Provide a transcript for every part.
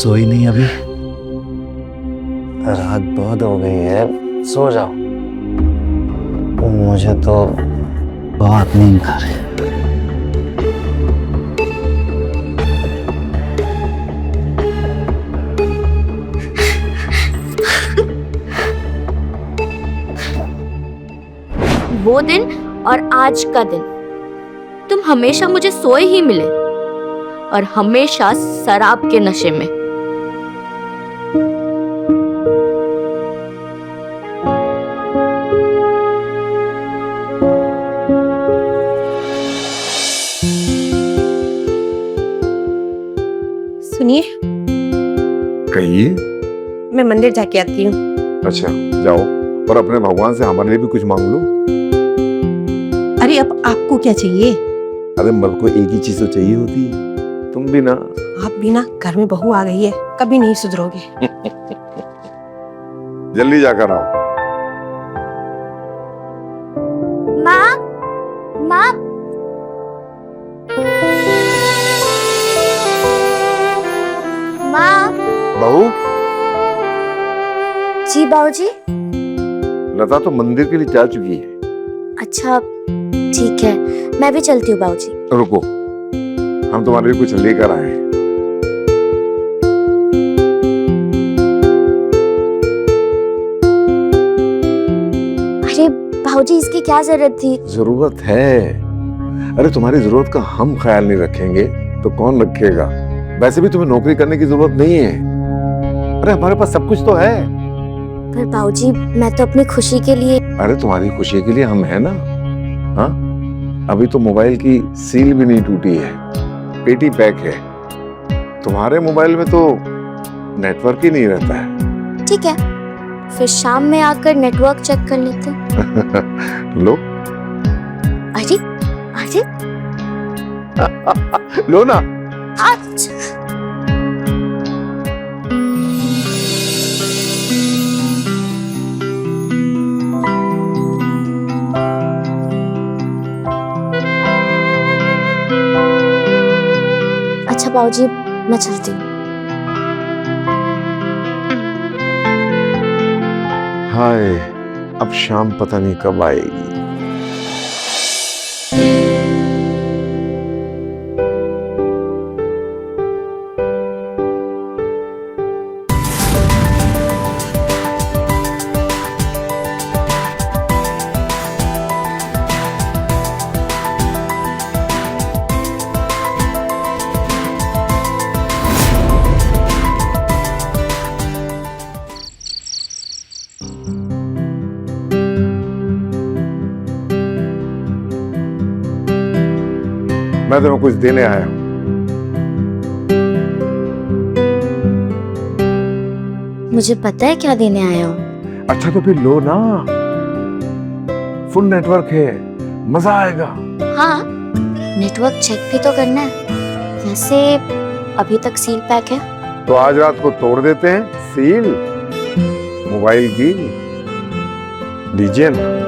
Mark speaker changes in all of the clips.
Speaker 1: सोई नहीं अभी?
Speaker 2: रात बहुत हो गई है, सो जाओ। मुझे तो
Speaker 1: बहुत नींद आ रही है।
Speaker 3: वो दिन और आज का दिन तुम हमेशा मुझे सोए ही मिले और हमेशा शराब के नशे में।
Speaker 4: सुनिए,
Speaker 5: कहिए।
Speaker 4: मैं मंदिर जाके आती हूँ।
Speaker 5: अच्छा, जाओ और अपने भगवान से हमारे लिए भी कुछ मांग लो।
Speaker 4: अरे अब आपको क्या चाहिए?
Speaker 5: अरे मर्द को एक ही चीज तो चाहिए होती है, तुम भी ना।
Speaker 4: आप भी ना, घर में बहू आ गई है, कभी नहीं सुधरोगे।
Speaker 5: जल्दी जाकर आओ।
Speaker 3: माँ, माँ, माँ।
Speaker 5: बहू,
Speaker 3: जी बाबूजी।
Speaker 5: लता तो मंदिर के लिए जा चुकी है।
Speaker 3: अच्छा ठीक है, मैं भी चलती हूँ बाबूजी।
Speaker 5: रुको, हम तुम्हारे लिए कुछ लेकर आए हैं।
Speaker 3: अरे बाबूजी, इसकी क्या जरूरत थी?
Speaker 5: जरूरत है। अरे तुम्हारी जरूरत का हम ख्याल नहीं रखेंगे तो कौन रखेगा? वैसे भी तुम्हें नौकरी करने की जरूरत नहीं है। अरे हमारे पास सब कुछ तो है।
Speaker 3: पर बाबूजी, मैं तो अपनी खुशी के लिए।
Speaker 5: अरे तुम्हारी खुशी के लिए हम है ना। हाँ, अभी तो मोबाइल की सील भी नहीं टूटी है, पेटी पैक है। तुम्हारे मोबाइल में तो नेटवर्क ही नहीं रहता है।
Speaker 3: ठीक है, फिर शाम में आकर नेटवर्क चेक कर लेते हैं।
Speaker 5: लो।
Speaker 3: अरे अरे
Speaker 5: लो ना।
Speaker 3: अच्छा। अच्छा बाबूजी, मैं चलती हूँ।
Speaker 5: हाय, अब शाम पता नहीं कब आएगी। मैं तुम्हें कुछ देने आया हूं।
Speaker 3: मुझे पता है क्या देने आया हूँ।
Speaker 5: अच्छा तो फिर लो ना, फुल नेटवर्क है, मजा आएगा।
Speaker 3: हाँ, नेटवर्क चेक भी तो करना है। वैसे अभी तक सील पैक है।
Speaker 5: तो आज रात को तोड़ देते हैं सील मोबाइल की। लीजिए ना।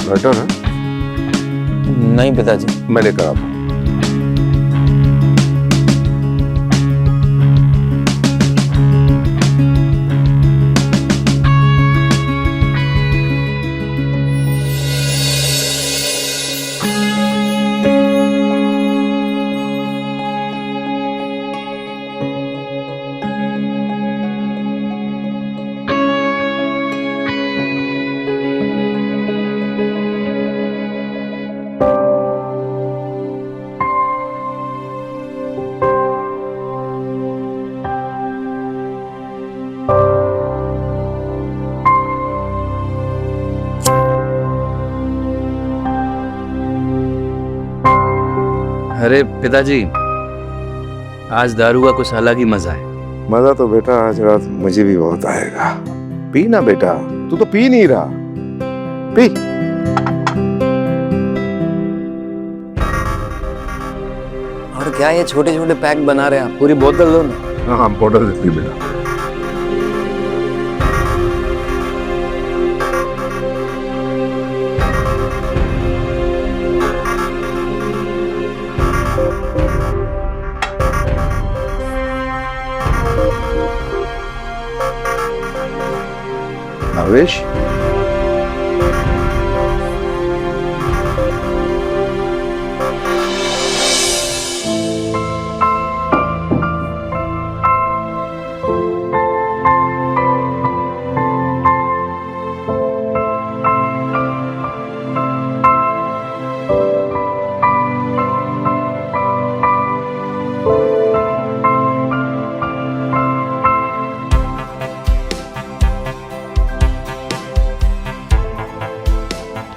Speaker 5: लेटर है?
Speaker 2: नहीं पिताजी।
Speaker 5: मैं लेकर आता हूँ।
Speaker 1: अरे पिताजी, आज दारू का कुछ अलग ही मजा है।
Speaker 5: मजा तो बेटा आज रात मुझे भी बहुत आएगा। पी ना बेटा, तू तो पी नहीं रहा, पी।
Speaker 2: और क्या ये छोटे छोटे पैक बना रहे हैं? पूरी बोतल दो ना।
Speaker 5: हाँ बोतल देती बेटा। आवेश,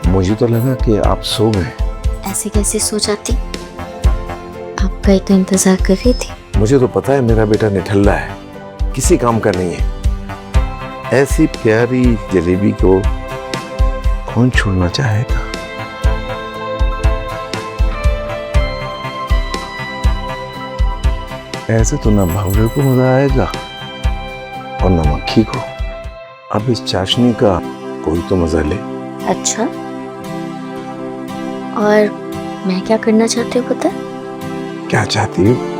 Speaker 5: मुझे तो लगा कि आप सो गए।
Speaker 3: ऐसे कैसे सो जाती? आपका ही तो इंतजार कर रही थी।
Speaker 5: मुझे तो पता है मेरा बेटा निठल्ला है, किसी काम का नहीं है। ऐसी प्यारी जलेबी को कौन छोड़ना चाहेगा? ऐसे तो ना भावरे को मजा आएगा और ना मक्खी को। अब इस चाशनी का कोई तो मजा ले।
Speaker 3: अच्छा, और मैं क्या करना चाहती हूँ पता?
Speaker 5: क्या चाहती हो?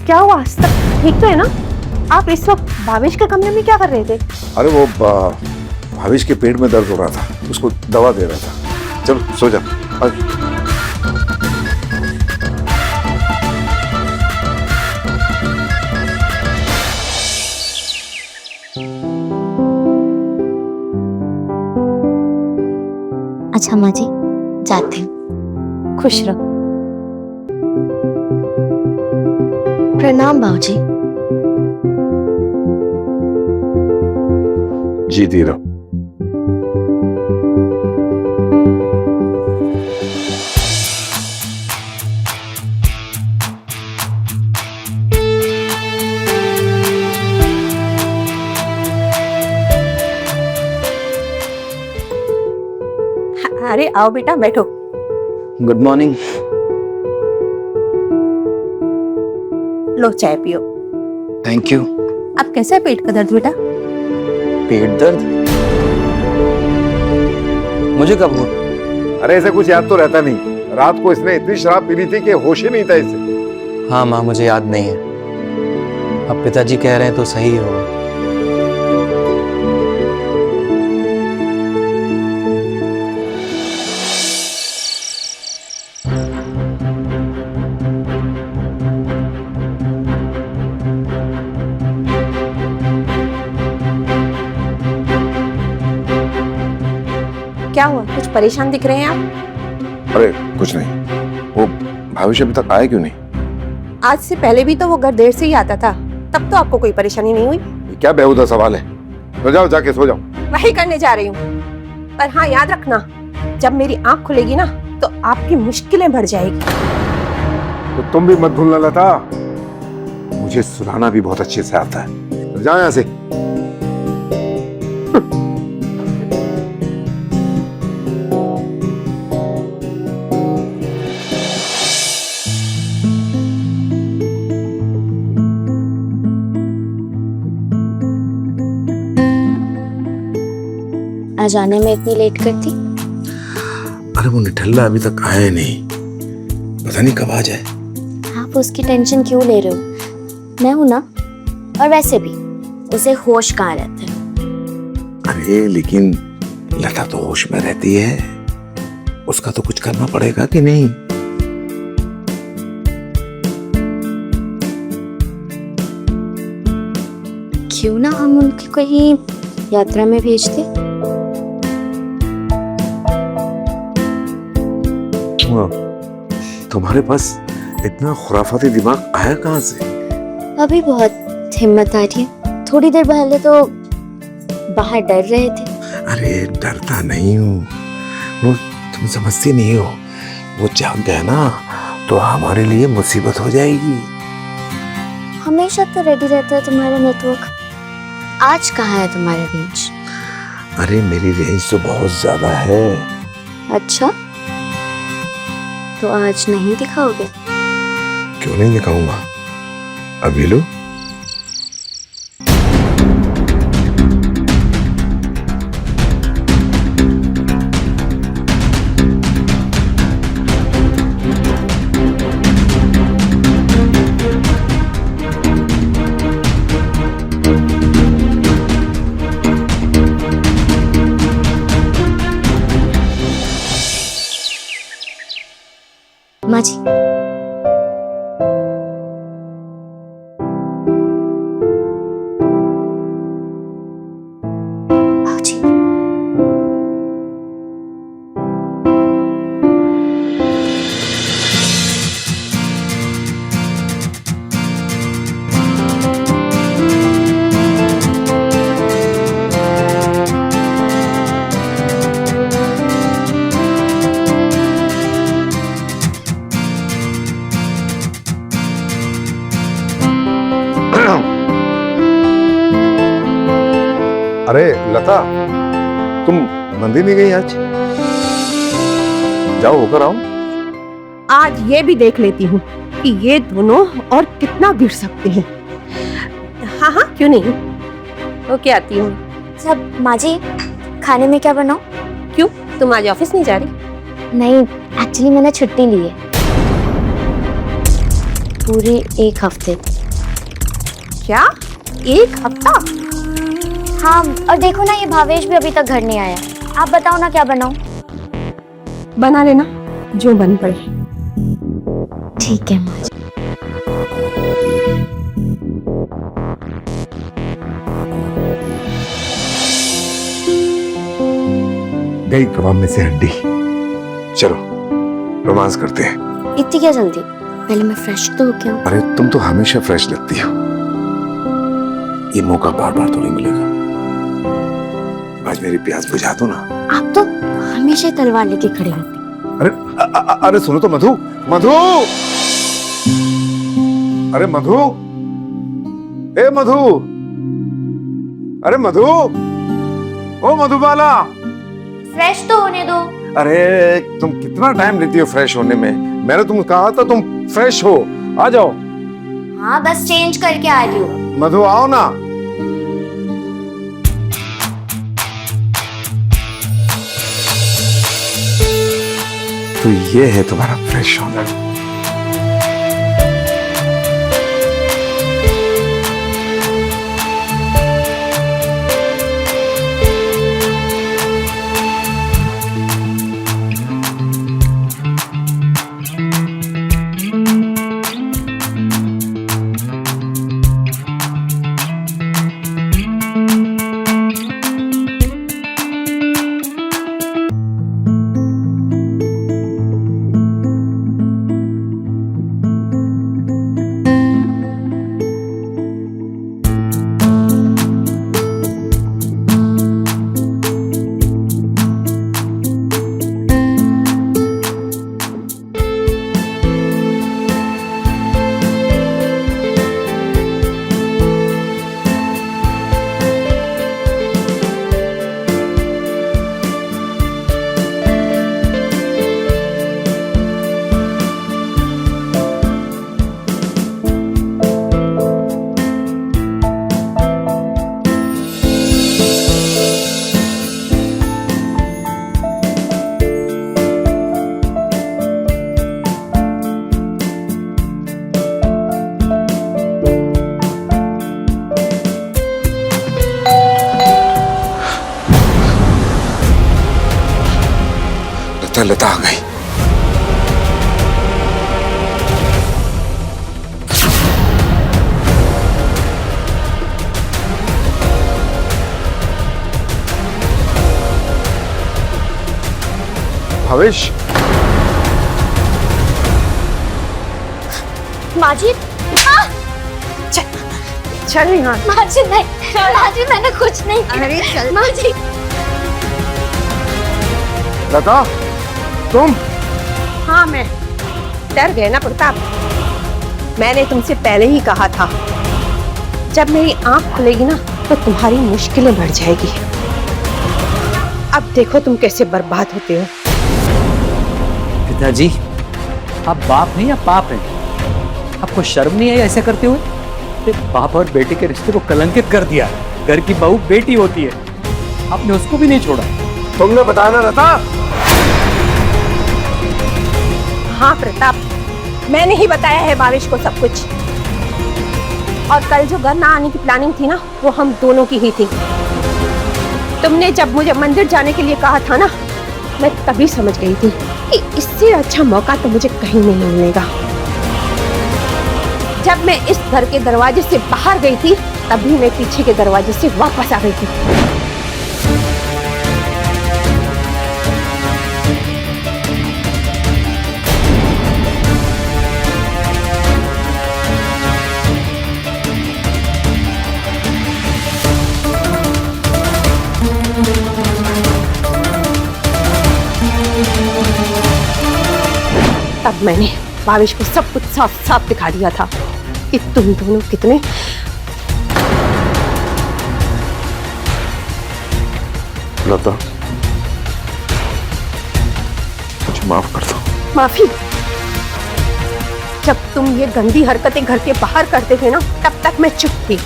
Speaker 4: क्या हुआ? आज तक ठीक तो है ना? आप इस वक्त भावेश के कमरे में क्या कर रहे थे?
Speaker 5: अरे वो भावेश के पेट में दर्द हो रहा था, उसको दवा दे रहा था। चल सो जा।
Speaker 3: अच्छा माँ जी, जाते हैं।
Speaker 4: खुश रहो।
Speaker 3: प्रणाम बाबूजी।
Speaker 5: जीती रहो।
Speaker 4: अरे आओ बेटा, बैठो।
Speaker 1: Good morning.
Speaker 4: लो चाय पियो।
Speaker 1: Thank you.
Speaker 4: अब कैसा है पेट का दर्द बेटा?
Speaker 1: पेट दर्द? मुझे कब हुआ?
Speaker 5: अरे ऐसे कुछ याद तो रहता नहीं। रात को इसने इतनी शराब पी ली थी कि होश ही नहीं था इसे।
Speaker 2: हाँ माँ, मुझे याद नहीं है। अब पिताजी कह रहे हैं तो सही होगा।
Speaker 4: क्या हुआ? कुछ परेशान दिख रहे हैं आप?
Speaker 5: अरे कुछ नहीं। वो भविष्य अभी तक आया क्यों नहीं?
Speaker 4: आज से पहले भी तो वो घर देर से ही आता था, तब तो आपको कोई परेशानी नहीं हुई।
Speaker 5: ये क्या बेहुदा सवाल है? सो जाओ, जाके सो जाओ।
Speaker 4: वही करने जा रही हूँ, पर हाँ याद रखना, जब मेरी आंख खुलेगी ना तो आपकी मुश्किलें बढ़ जाएगी।
Speaker 5: तो तुम भी मत भूलना लता, मुझे सुनाना भी बहुत अच्छे से आता है। जाओ यहाँ से।
Speaker 3: आज आने में इतनी लेट करती?
Speaker 5: अरे वो निठल्ला अभी तक आया नहीं, पता नहीं कब आ जाए।
Speaker 3: आप उसकी टेंशन क्यों ले रहे हो? मैं हूं ना, और वैसे भी उसे होश कहाँ रहता है।
Speaker 5: अरे लेकिन लता तो होश में रहती है, उसका तो कुछ करना पड़ेगा कि नहीं?
Speaker 3: क्यों ना हम उनकी कहीं यात्रा में भेजते?
Speaker 5: तुम्हारे पास इतना खुराफाती दिमाग आया कहाँ से?
Speaker 3: अभी बहुत हिम्मत आ रही है, थोड़ी देर पहले तो बाहर डर रहे थे।
Speaker 5: अरे डरता नहीं हूँ, वो तुम समझती नहीं हो, वो जाग गया ना तो हमारे लिए मुसीबत हो जाएगी।
Speaker 3: हमेशा तो रेडी रहता है तुम्हारा नेटवर्क, आज कहाँ है तुम्हारा रेंज?
Speaker 5: अरे मेरी रेंज तो बहुत ज्यादा है।
Speaker 3: अच्छा, तो आज नहीं दिखाओगे?
Speaker 5: क्यों नहीं दिखाऊंगा, अभी लो।
Speaker 3: माँ जी, आओ जी।
Speaker 5: अरे लता, तुम मंदिर नहीं गई आज? जाओ होकर आओ।
Speaker 4: आज ये भी देख लेती हूँ कि ये दोनों और कितना गिर सकते हैं। हाँ हाँ क्यों नहीं, ओके आती हूँ।
Speaker 3: सब माँ जी, खाने में क्या बनाऊं?
Speaker 4: क्यों, तुम आज ऑफिस नहीं जा रही?
Speaker 3: नहीं, एक्चुअली मैंने छुट्टी ली है पूरे 1 हफ्ते।
Speaker 4: क्या, 1 हफ्ता?
Speaker 3: हाँ, और देखो ना, ये भावेश भी अभी तक घर नहीं आया। आप बताओ ना क्या बनाऊं?
Speaker 4: बना लेना जो बन पड़े।
Speaker 3: ठीक है माँ जी।
Speaker 5: गई कबाब में से हड्डी। चलो रोमांस करते हैं।
Speaker 3: इतनी क्या जल्दी? पहले मैं फ्रेश तो हो गया हूँ।
Speaker 5: अरे तुम तो हमेशा फ्रेश लगती हो, ये मौका बार बार तो नहीं मिलेगा। आज मेरी प्यास बुझा दो ना।
Speaker 3: आप तो हमेशा तलवार लेके खड़े होते।
Speaker 5: अरे अरे सुनो तो मधु, मधु, अरे मधु, ए मधु, अरे मधु, ओ मधुबाला।
Speaker 3: फ्रेश तो होने दो।
Speaker 5: अरे तुम कितना टाइम लेती हो फ्रेश होने में? मैंने तुम कहा था तुम फ्रेश हो, आ जाओ।
Speaker 3: हाँ, बस चेंज करके आ रही हूँ।
Speaker 5: मधु आओ ना। तो ये है तुम्हारा फ्रेश होना। है लता आ गई। भावेश,
Speaker 3: माजिद,
Speaker 4: चल यहाँ।
Speaker 3: माजिद नहीं, माजिद मैंने कुछ नहीं किया।
Speaker 4: अरे चल।
Speaker 3: माजिद,
Speaker 5: लता तुम?
Speaker 4: हाँ, मैं डर गए ना प्रताप। मैंने तुमसे पहले ही कहा था, जब मेरी आंख खुलेगी ना तो तुम्हारी मुश्किलें बढ़ जाएगी। अब देखो तुम कैसे बर्बाद होते हो।
Speaker 1: पिताजी, आप बाप नहीं, आप पाप हैं। आपको शर्म नहीं आई ऐसा करते हुए? बाप और बेटे के रिश्ते को कलंकित कर दिया। घर की बहू बेटी होती है, आपने उसको भी नहीं छोड़ा।
Speaker 5: तुमने बताया ना लता?
Speaker 4: हाँ प्रताप, मैंने ही बताया है भावेश को सब कुछ। और कल जो घर ना आने की प्लानिंग थी ना, वो हम दोनों की ही थी। तुमने जब मुझे मंदिर जाने के लिए कहा था ना, मैं तभी समझ गई थी कि इससे अच्छा मौका तो मुझे कहीं नहीं मिलेगा। जब मैं इस घर के दरवाजे से बाहर गई थी, तभी मैं पीछे के दरवाजे से वापस आ गई थी। तब मैंने भावेश को सब कुछ साफ साफ दिखा दिया था कि तुम दोनों कितने
Speaker 5: लता, मुझे माफ कर दो।
Speaker 4: माफी? जब तुम ये गंदी हरकतें घर के बाहर करते थे ना, तब तक मैं चुप थी।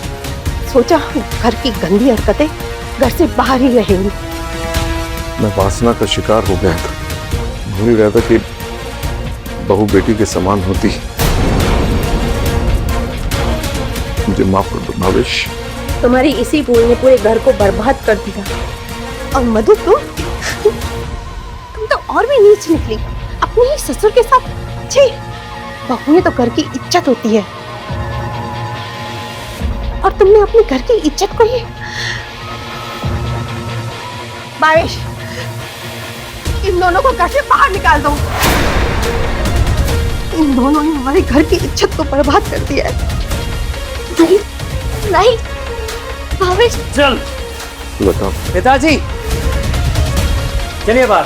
Speaker 4: सोचा घर की गंदी हरकतें घर से बाहर ही रहेंगी।
Speaker 5: मैं वासना का शिकार हो गया था, भूल गया था कि बहू बेटी के समान होती। मुझे माफ कर दो भावेश।
Speaker 4: तुम्हारी इसी भूल ने पूरे घर को बर्बाद कर दिया। और मधु, तुम तो और भी नीच निकली, अपने ही ससुर के साथ। छी, बहुएं तो घर की इज्जत होती है, और तुमने अपने घर की इज्जत को ही। भावेश, इन दोनों को घर से बाहर निकाल दो। इन दोनों ने हमारे घर की इज्जत को बर्बाद कर दिया है।
Speaker 3: नहीं, नहीं, भावेश।
Speaker 1: चल
Speaker 5: लता,
Speaker 1: पिताजी, चलिए बाहर।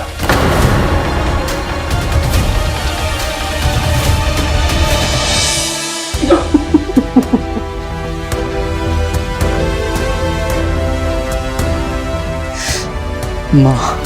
Speaker 1: माँ,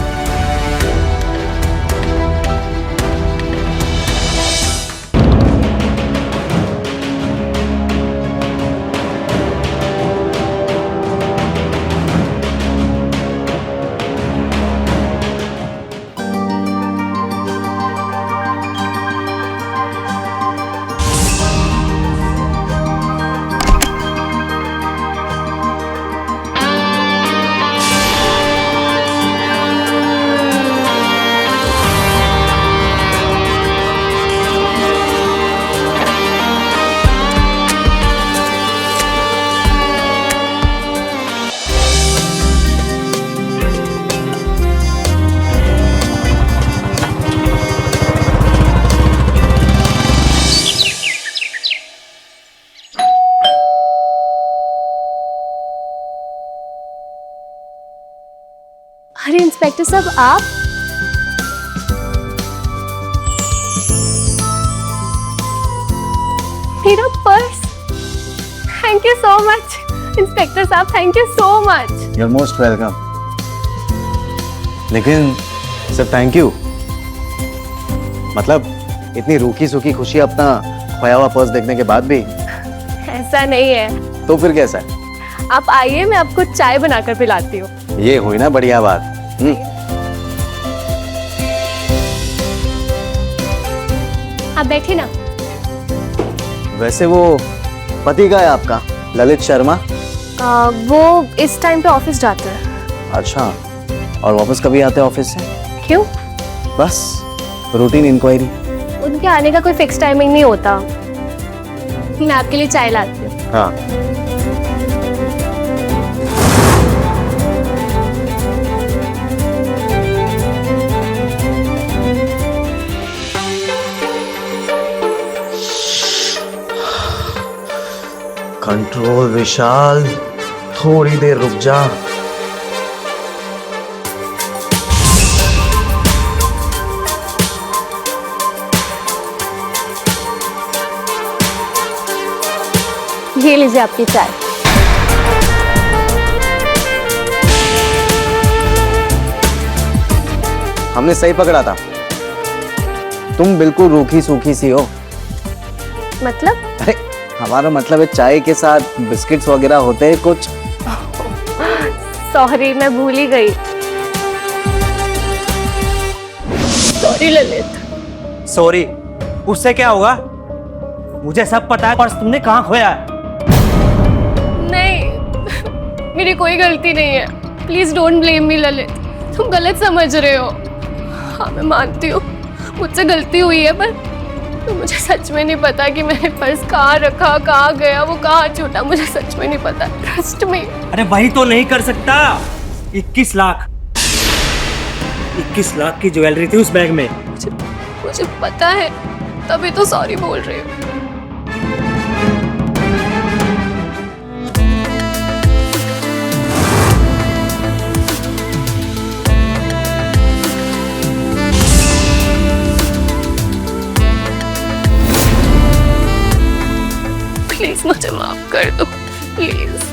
Speaker 3: अरे इंस्पेक्टर साहब, आप? मेरा purse. Thank you so much inspector साहब, thank you so much.
Speaker 2: You're most welcome. लेकिन सर थैंक यू, मतलब इतनी रूखी सूखी खुशी अपना खोया हुआ पर्स देखने के बाद भी।
Speaker 3: ऐसा नहीं है।
Speaker 2: तो फिर कैसा है?
Speaker 3: आप आइए, मैं आपको चाय बनाकर पिलाती हूँ।
Speaker 2: ये हुई ना बढ़िया बात।
Speaker 3: आप बैठिए ना।
Speaker 2: वैसे वो पति का है आपका, ललित शर्मा?
Speaker 3: वो इस टाइम पे ऑफिस जाते हैं।
Speaker 2: अच्छा, और वापस कभी आते हैं ऑफिस से?
Speaker 3: क्यों?
Speaker 2: बस रूटीन इंक्वायरी।
Speaker 6: उनके आने का कोई फिक्स टाइमिंग नहीं होता। मैं आपके लिए चाय लाती हूँ।
Speaker 2: हाँ कंट्रोल विशाल, थोड़ी देर रुक जा।
Speaker 6: ये लीजिए आपकी चाय।
Speaker 2: हमने सही पकड़ा था, तुम बिल्कुल रूखी सूखी सी हो।
Speaker 6: मतलब?
Speaker 2: अरे हमारा मतलब है चाय के साथ बिस्किट्स वगैरह होते हैं कुछ।
Speaker 6: सॉरी, मैं भूल ही गई। सॉरी ललित।
Speaker 1: सॉरी, उससे क्या होगा? मुझे सब पता है। पर्स तुमने कहाँ खोया है?
Speaker 6: नहीं, मेरी कोई गलती नहीं है। Please don't blame me Lalit, तुम गलत समझ रहे हो। हाँ मैं मानती हूँ मुझसे गलती हुई है, पर तो मुझे सच में नहीं पता कि मैंने पर्स कहाँ रखा, कहाँ गया, वो कहाँ छूटा, मुझे सच में नहीं पता। Trust me.
Speaker 1: अरे वही तो नहीं कर सकता। 21 लाख 21 लाख की ज्वेलरी थी उस बैग में।
Speaker 6: मुझे पता है, तभी तो सॉरी बोल रही हूँ। प्लीज मुझे माफ कर दो, प्लीज।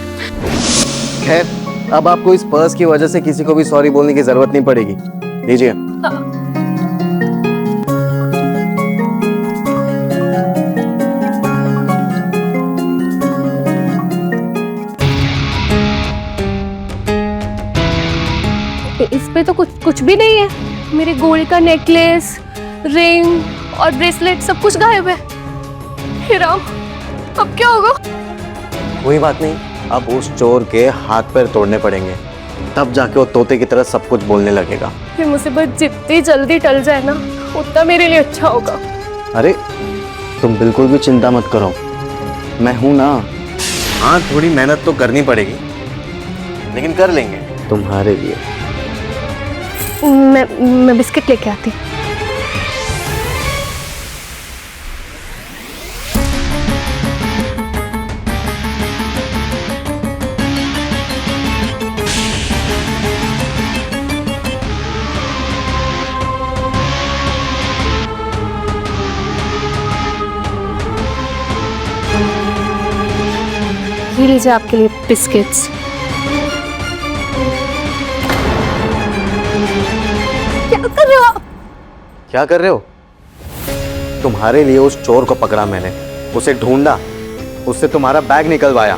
Speaker 2: खैर अब आपको इस पर्स की वजह से किसी को भी सॉरी बोलने की जरूरत नहीं पड़ेगी। लीजिए।
Speaker 6: इस पे तो कुछ भी नहीं है। मेरे गोल्ड का नेकलेस, रिंग और ब्रेसलेट सब कुछ गायब है। हे राम, अब क्या होगा?
Speaker 2: कोई बात नहीं, अब उस चोर के हाथ पैर तोड़ने पड़ेंगे, तब जाके वो तोते की तरह सब कुछ बोलने लगेगा।
Speaker 6: ये मुसीबत जितनी जल्दी टल जाए ना, उतना मेरे लिए अच्छा होगा।
Speaker 2: अरे तुम बिल्कुल भी चिंता मत करो, मैं हूं ना। हाँ थोड़ी मेहनत तो करनी पड़ेगी, लेकिन कर लेंगे तुम्हारे लिए।
Speaker 6: मैं बिस्किट लेके आती। ये लीजिए आपके लिए बिस्किट्स। क्या कर रहे हो आप?
Speaker 2: क्या कर रहे हो? तुम्हारे लिए उस चोर को पकड़ा मैंने, उसे ढूंढा, उससे तुम्हारा बैग निकलवाया।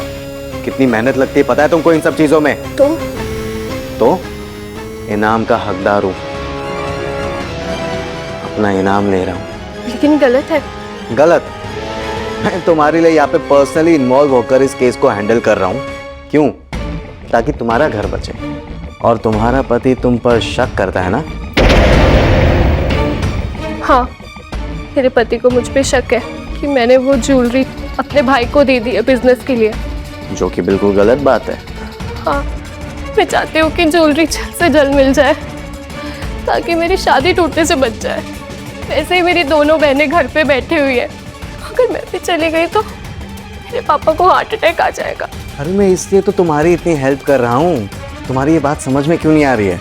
Speaker 2: कितनी मेहनत लगती है पता है तुमको इन सब चीजों में? तो इनाम का हकदार हूं, अपना इनाम ले रहा हूं।
Speaker 6: लेकिन गलत है।
Speaker 2: गलत? मैं तुम्हारे लिए यहाँ पे पर्सनली इन्वॉल्व होकर इस केस को हैंडल कर रहा हूँ। क्यों? ताकि तुम्हारा घर बचे। और तुम्हारा पति तुम पर शक करता है ना?
Speaker 6: हाँ, मेरे पति को मुझ पे शक है कि मैंने वो ज्वेलरी अपने भाई को दे दी है बिजनेस के लिए।
Speaker 2: जो कि बिल्कुल गलत बात है।
Speaker 6: हाँ, मैं चाहती हूँ कि ज्वेलरी जल्द से जल्द मिल जाए ताकि मेरी शादी टूटने से बच जाए। वैसे ही मेरी दोनों बहनें घर पे बैठी हुई है, अगर मैं भी चली गई तो मेरे पापा को हार्ट अटैक आ जाएगा।
Speaker 2: अरे मैं इसलिए तो तुम्हारी इतनी हेल्प कर रहा हूँ। तुम्हारी ये बात समझ में क्यों नहीं आ रही है?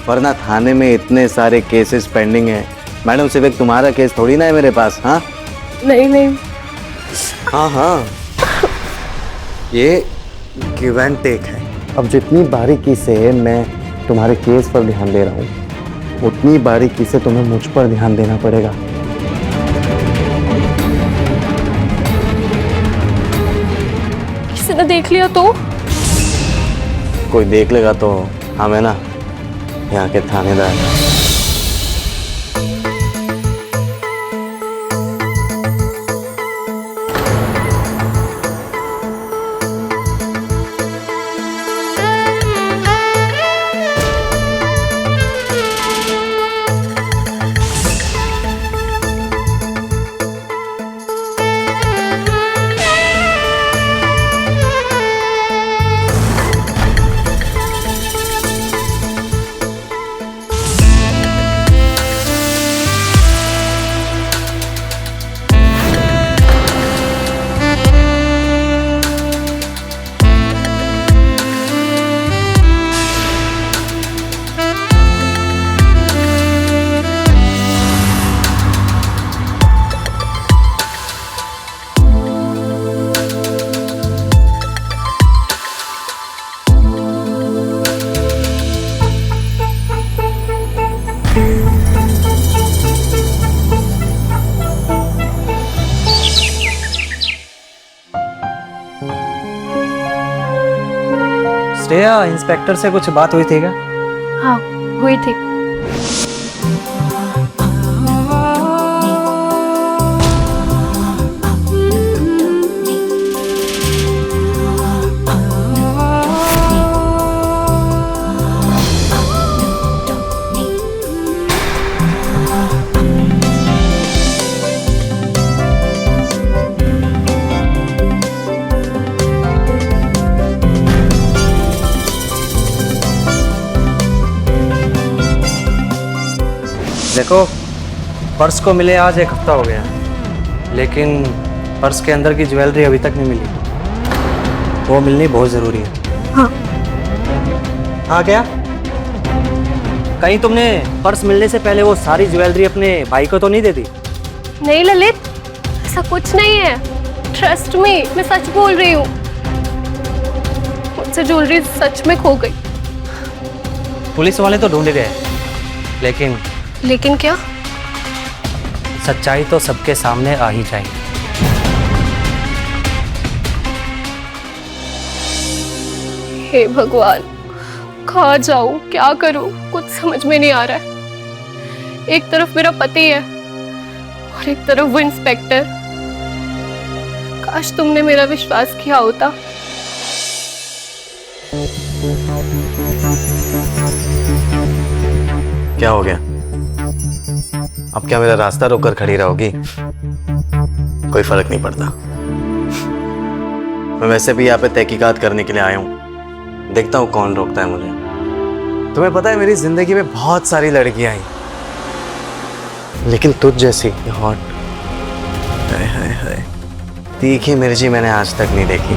Speaker 2: वरना थाने में इतने सारे केसेस पेंडिंग है मैडम, सिर्फ एक तुम्हारा केस थोड़ी ना है मेरे पास। हाँ
Speaker 6: नहीं।
Speaker 2: हाँ हाँ, ये गिव एंड टेक है। अब जितनी बारीकी से मैं तुम्हारे केस पर ध्यान दे रहा हूँ, उतनी बारीकी से तुम्हें मुझ पर ध्यान देना पड़ेगा।
Speaker 6: किसी ने देख लिया तो?
Speaker 2: कोई देख लेगा तो हम है ना यहाँ के थानेदार।
Speaker 1: श्रेया, इंस्पेक्टर से कुछ बात हुई थी क्या?
Speaker 6: हाँ, हुई थी।
Speaker 1: देखो, पर्स को मिले आज 1 हफ्ता हो गया, लेकिन पर्स के अंदर की ज्वेलरी अभी तक नहीं मिली। वो मिलनी बहुत ज़रूरी है।
Speaker 6: हाँ।
Speaker 1: हाँ क्या? कहीं तुमने पर्स मिलने से पहले वो सारी ज्वेलरी अपने भाई को तो नहीं दे दी?
Speaker 6: नहीं ललित, ऐसा कुछ नहीं है। ट्रस्ट मी, मैं सच बोल रही हूँ। मुझसे ज्वेलरी सच में खो गई।
Speaker 1: पुलिस वाले तो ढूंढ गए, लेकिन
Speaker 6: क्या?
Speaker 1: सच्चाई तो सबके सामने आ ही जाएगी।
Speaker 6: हे भगवान, कहाँ जाऊं, क्या करूं, कुछ समझ में नहीं आ रहा है। एक तरफ मेरा पति है और एक तरफ वो इंस्पेक्टर। काश तुमने मेरा विश्वास किया होता।
Speaker 2: क्या हो गया? अब क्या मेरा रास्ता रोककर खड़ी रहोगी? कोई फर्क नहीं पड़ता। मैं वैसे भी यहाँ पे तहकीकात करने के लिए आया हूँ। देखता हूँ कौन रोकता है मुझे। तुम्हें पता है मेरी जिंदगी में बहुत सारी लड़कियां आई, लेकिन तुझ जैसी हॉट, हाय हाय हाय, तीखी मिर्ची मैंने आज तक नहीं देखी।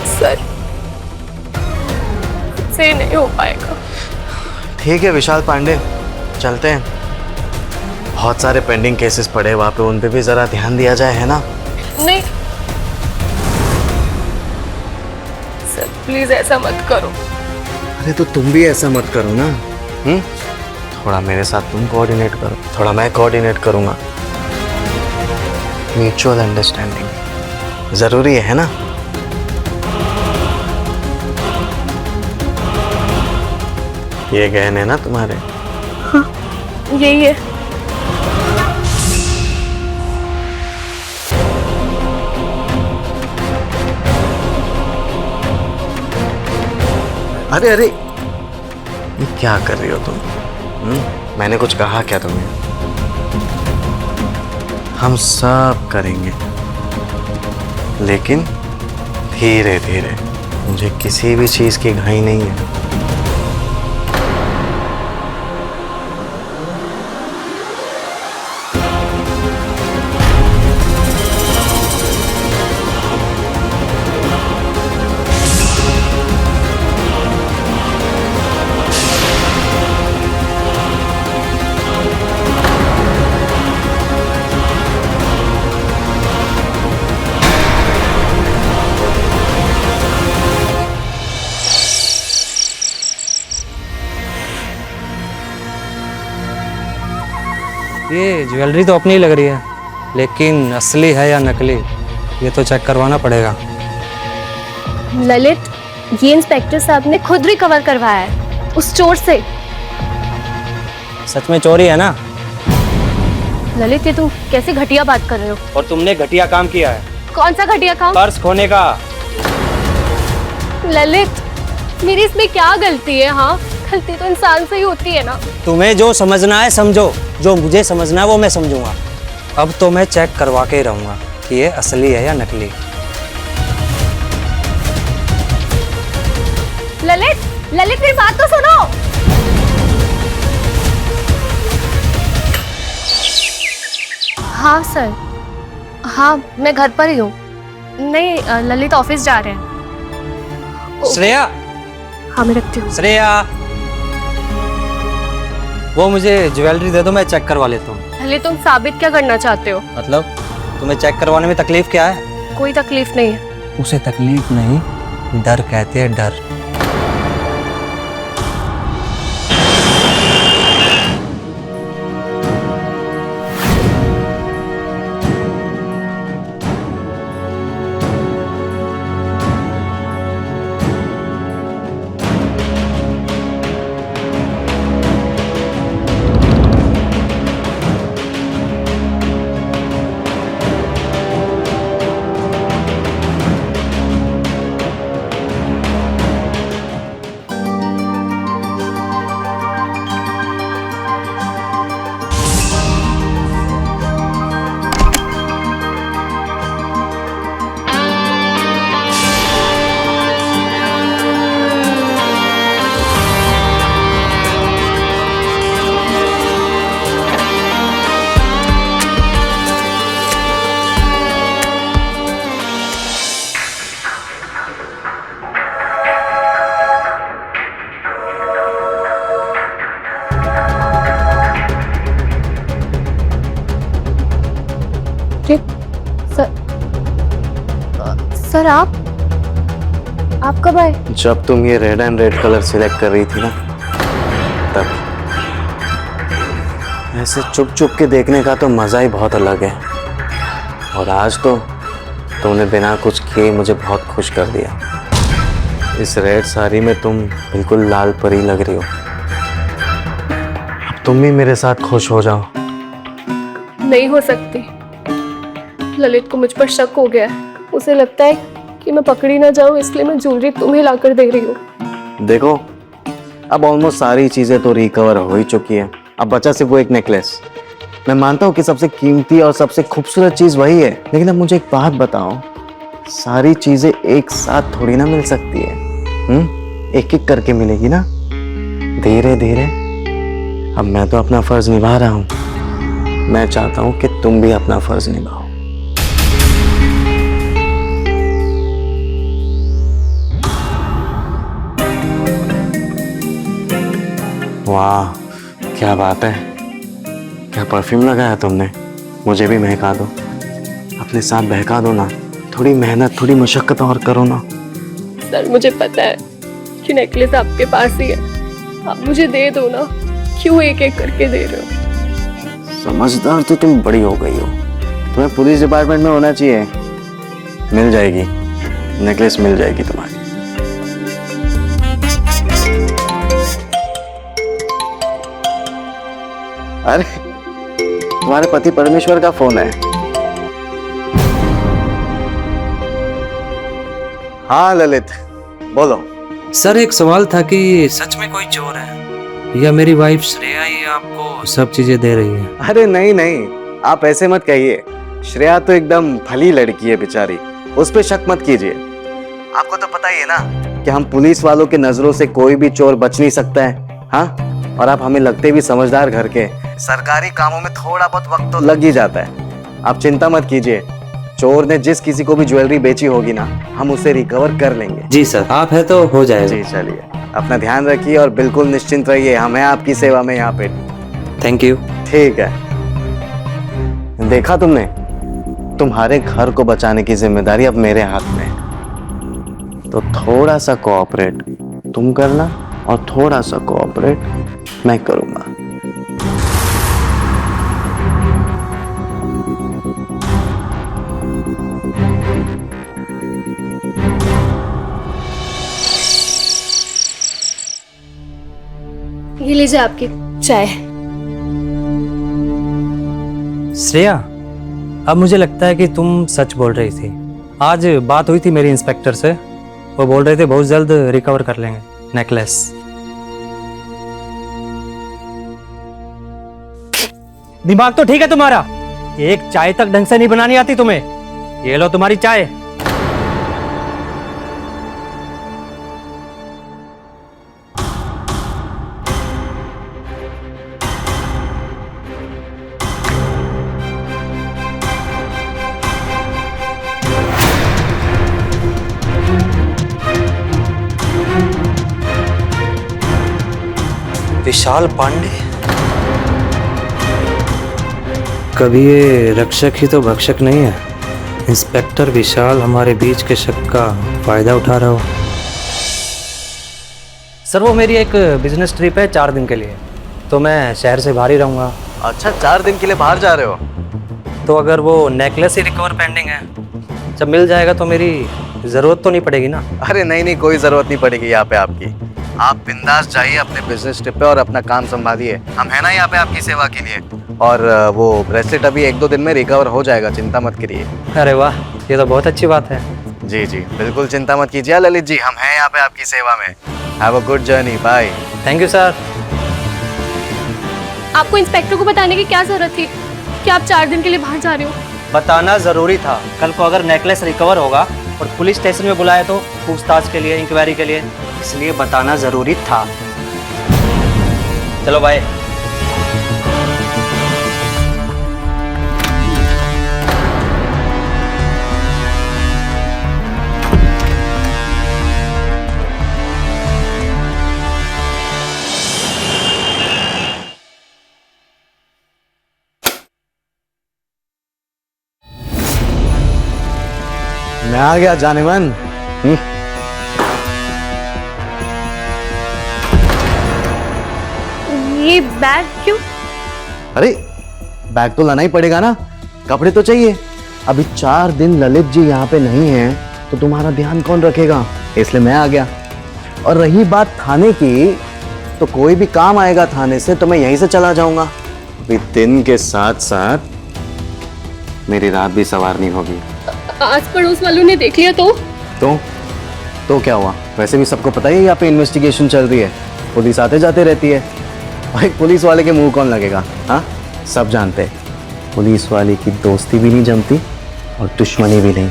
Speaker 6: सर, से नहीं हो पाएगा।
Speaker 2: ठीक है विशाल पांडे, चलते हैं। बहुत सारे पेंडिंग केसेस पड़े वहाँ पे, उन पे भी जरा ध्यान दिया जाए, है ना?
Speaker 6: नहीं सर, प्लीज ऐसा मत करो।
Speaker 2: अरे तो तुम भी ऐसा मत करो ना। थोड़ा मेरे साथ तुम कोऑर्डिनेट करो, थोड़ा मैं कोऑर्डिनेट करूँगा। म्यूचुअल अंडरस्टैंडिंग जरूरी है ना? ये गहने ना तुम्हारे?
Speaker 6: हाँ, यही है।
Speaker 2: अरे अरे, ये क्या कर रही हो तुम? मैंने कुछ कहा क्या तुम्हें? हम सब करेंगे, लेकिन धीरे धीरे। मुझे किसी भी चीज की घाई नहीं है।
Speaker 1: ये ज्वेलरी तो अपनी लग रही है, लेकिन असली है या नकली, ये तो चेक करवाना पड़ेगा।
Speaker 6: ललित, ये इंस्पेक्टर साहब ने खुद रिकवर करवाया है उस चोर से।
Speaker 1: सच में चोरी है ना?
Speaker 6: ललित, ये तुम कैसे घटिया बात कर रहे हो?
Speaker 1: और तुमने घटिया काम किया है।
Speaker 6: कौन सा घटिया काम?
Speaker 1: पर्स खोने का।
Speaker 6: ललित, मेरी इसमें क्या गलती है? हाँ, गलती तो इंसान से ही होती है ना।
Speaker 1: तुम्हें जो समझना है समझो, जो मुझे समझना है वो मैं समझूंगा। अब तो मैं चेक करवा के ही रहूंगा कि ये असली है या नकली।
Speaker 6: ललित, ललित मेरी बात तो सुनो। हाँ सर, हाँ मैं घर पर ही हूँ। नहीं, ललित ऑफिस जा रहे हैं।
Speaker 1: श्रेया।
Speaker 6: हाँ मैं रखती हूँ।
Speaker 1: श्रेया, वो मुझे ज्वेलरी दे दो, मैं चेक करवा लेता हूँ।
Speaker 6: ललित, तुम साबित क्या करना चाहते हो?
Speaker 1: मतलब तुम्हें चेक करवाने में तकलीफ क्या है?
Speaker 6: कोई तकलीफ नहीं है।
Speaker 1: उसे तकलीफ नहीं, डर कहते हैं, डर।
Speaker 6: सर आप कब आए?
Speaker 2: जब तुम ये red and red colour select कर रही थी ना, तब। ऐसे चुप चुप के देखने का तो मज़ा ही बहुत अलग है। और आज तो तुमने बिना कुछ किए मुझे बहुत खुश कर दिया। इस रेड साड़ी में तुम बिल्कुल लाल परी लग रही हो। अब तुम भी मेरे साथ खुश हो जाओ।
Speaker 6: नहीं हो सकती। ललित को मुझ पर शक हो गया है। उसे लगता है कि मैं पकड़ी ना जाऊं, इसलिए मैं ज्वेलरी तुम्हें लाकर दे रही हूँ।
Speaker 2: देखो, अब ऑलमोस्ट सारी चीजें तो रिकवर हो ही चुकी है। अब बचा सिर्फ वो एक नेकलेस। मैं मानता हूँ कि सबसे कीमती और सबसे खूबसूरत चीज वही है, लेकिन अब मुझे एक बात बताओ, सारी चीजें एक साथ थोड़ी ना मिल सकती है। एक एक करके मिलेगी ना, धीरे धीरे। अब मैं तो अपना फर्ज निभा रहा हूँ, मैं चाहता हूँ कि तुम भी अपना फर्ज निभाओ। वाह, क्या बात है, क्या परफ्यूम लगाया तुमने। मुझे भी महका दो, अपने साथ बहका दो ना। थोड़ी मेहनत, थोड़ी मशक्कत और करो ना।
Speaker 6: सर मुझे पता है कि नेकलेस आपके पास ही है, आप मुझे दे दो ना। क्यों एक एक करके दे रहे हो?
Speaker 2: समझदार तो तुम बड़ी हो गई हो। तुम्हें पुलिस डिपार्टमेंट में होना चाहिए। मिल जाएगी, नेकलेस मिल जाएगी तुम्हारी। अरे, तुम्हारे पति परमेश्वर का फोन है। हाँ ललित, बोलो।
Speaker 7: सर एक सवाल था कि सच में कोई चोर है या मेरी वाइफ श्रेया ही आपको सब चीजें दे रही है?
Speaker 2: अरे नहीं नहीं, आप ऐसे मत कहिए। श्रेया तो एकदम भली लड़की है बेचारी, उस पे शक मत कीजिए। आपको तो पता ही है ना कि हम पुलिस वालों के नजरों से कोई भी चोर बच नहीं सकता है। हाँ, और आप हमें लगते भी समझदार घर के। सरकारी कामों में थोड़ा बहुत वक्त तो लग ही जाता है। आप चिंता मत कीजिए, चोर ने जिस किसी को भी ज्वेलरी बेची होगी ना, हम उसे रिकवर कर लेंगे।
Speaker 7: जी सर, आप है तो हो जाएगा।
Speaker 2: जी चलिए, अपना ध्यान रखिए और बिल्कुल निश्चिंत रहिए, हम हैं आपकी सेवा में यहाँ पे।
Speaker 7: Thank you.
Speaker 2: ठीक है। देखा तुमने, तुम्हारे घर को बचाने की जिम्मेदारी अब मेरे हाथ में है। तो थोड़ा सा कोऑपरेट तुम करना और थोड़ा सा कोऑपरेट मैं करूंगा।
Speaker 6: ये लीजिए आपकी चाय।
Speaker 7: श्रेया, अब मुझे लगता है कि तुम सच बोल रही थी। आज बात हुई थी मेरी इंस्पेक्टर से, वो बोल रहे थे बहुत जल्द रिकवर कर लेंगे नेकलेस। दिमाग तो ठीक है तुम्हारा, एक चाय तक ढंग से नहीं बनानी आती तुम्हें। ये लो तुम्हारी चाय। विशाल पांडे, कभी ये रक्षक ही तो भक्षक नहीं है। इंस्पेक्टर विशाल हमारे बीच के शक का फायदा उठा रहा हो। सर वो मेरी एक बिजनेस ट्रिप है 4 दिन के लिए, तो मैं शहर से बाहर ही रहूँगा।
Speaker 2: अच्छा, 4 दिन के लिए बाहर जा रहे हो?
Speaker 7: तो अगर वो नेकलेस ही रिकवर पेंडिंग है, जब मिल जाएगा तो मेरी ज़रूरत तो नहीं पड़ेगी ना?
Speaker 2: अरे नहीं नहीं, कोई जरूरत नहीं पड़ेगी यहाँ पे आपकी। आप बिंदास जाइए अपने बिजनेस ट्रिप पे और अपना काम संभालिए। हम है ना यहाँ पे आपकी सेवा के लिए। और वो ब्रेसलेट अभी 1-2 दिन में रिकवर हो जाएगा, चिंता मत करिए।
Speaker 7: अरे वाह, ये तो बहुत अच्छी बात है।
Speaker 2: जी जी, बिल्कुल चिंता मत कीजिए ललित जी, हम हैं यहाँ पे आपकी सेवा में। Have a good journey, bye.
Speaker 7: Thank you sir.
Speaker 6: आपको इंस्पेक्टर को बताने की क्या जरूरत थी कि आप 4 दिन के लिए बाहर जा रहे हो?
Speaker 7: बताना ज़रूरी था। कल को अगर नेकलेस रिकवर होगा और पुलिस स्टेशन में बुलाए तो पूछताछ के लिए, इंक्वायरी के लिए, इसलिए बताना ज़रूरी था। चलो बाय।
Speaker 2: मैं आ गया जाने मन।
Speaker 6: ये बैग क्यों?
Speaker 2: अरे बैग तो लाना ही पड़ेगा ना, कपड़े तो चाहिए। अभी 4 दिन ललित जी यहाँ पे नहीं है तो तुम्हारा ध्यान कौन रखेगा, इसलिए मैं आ गया। और रही बात थाने की, तो कोई भी काम आएगा थाने से तो मैं यहीं से चला जाऊंगा। अभी दिन के साथ साथ मेरी रात भी सवारनी होगी।
Speaker 6: आस पड़ोस वालों ने देख लिया
Speaker 2: तो क्या हुआ? वैसे भी सबको पता ही है यहाँ पे इन्वेस्टिगेशन चल रही है, पुलिस आते जाते रहती है। भाई पुलिस वाले के मुंह कौन लगेगा? हाँ, सब जानते हैं पुलिस वाले की दोस्ती भी नहीं जमती और दुश्मनी भी नहीं।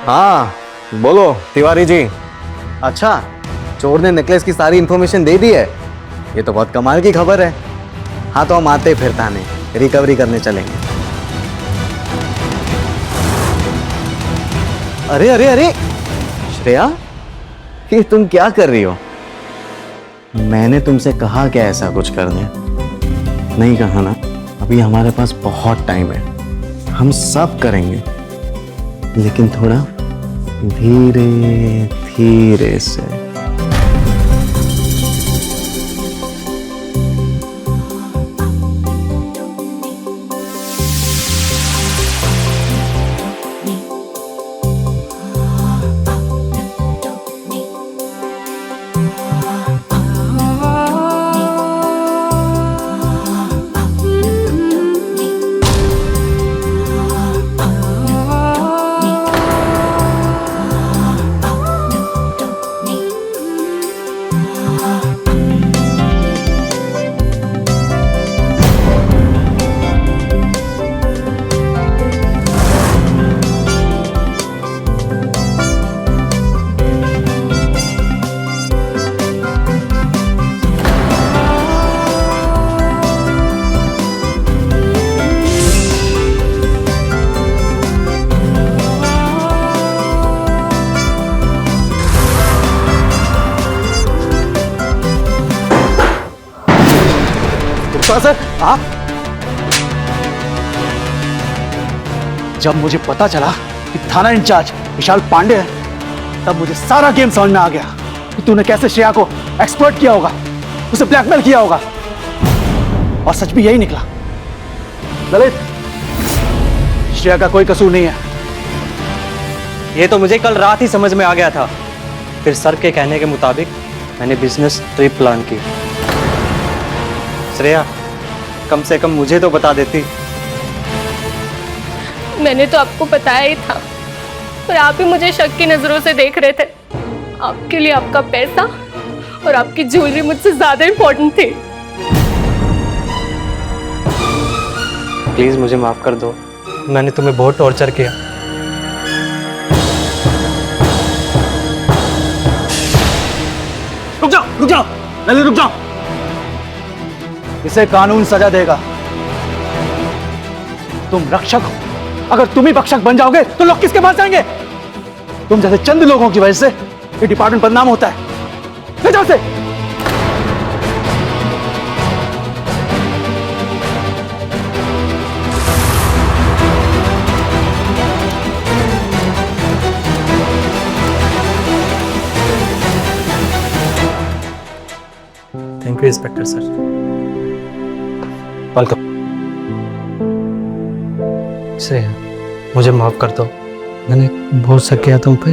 Speaker 2: हाँ बोलो तिवारी जी। अच्छा, चोर ने नेकलेस की सारी इंफॉर्मेशन दे दी है, ये तो बहुत कमाल की खबर है। हाँ तो हम आते फिर थाने रिकवरी करने चलेंगे। अरे अरे अरे श्रेया, ये तुम क्या कर रही हो? मैंने तुमसे कहा क्या ऐसा कुछ करने? नहीं कहा ना? अभी हमारे पास बहुत टाइम है, हम सब करेंगे, लेकिन थोड़ा धीरे धीरे से।
Speaker 1: सर आप, जब मुझे पता चला कि थाना इंचार्ज विशाल पांडे है, तब मुझे सारा गेम समझ में आ गया कि तूने कैसे श्रेया को एक्सप्लॉइट किया होगा, उसे ब्लैकमेल किया होगा। और सच भी यही निकला। ललित, श्रेया का कोई कसूर नहीं है।
Speaker 7: ये तो मुझे कल रात ही समझ में आ गया था। फिर सर के कहने के मुताबिक मैंने बिजनेस ट्रिप प्लान की। श्रेया, कम से कम मुझे तो बता देती।
Speaker 6: मैंने तो आपको बताया ही था, पर आप ही मुझे शक की नजरों से देख रहे थे। आपके लिए आपका पैसा और आपकी ज्वेलरी मुझसे ज्यादा इंपॉर्टेंट थी।
Speaker 7: प्लीज मुझे माफ कर दो, मैंने तुम्हें बहुत टॉर्चर किया।
Speaker 1: रुक जाओ ललित, रुक जाओ। इसे कानून सजा देगा। तुम रक्षक हो, अगर तुम ही भक्षक बन जाओगे तो लोग किसके पास जाएंगे? तुम जैसे चंद लोगों की वजह से ये डिपार्टमेंट बदनाम होता है। ले जाओ से।
Speaker 7: Thank you inspector sir. Welcome. Shreya, मुझे माफ कर दो, मैंने बहुत शक किया तुम पे।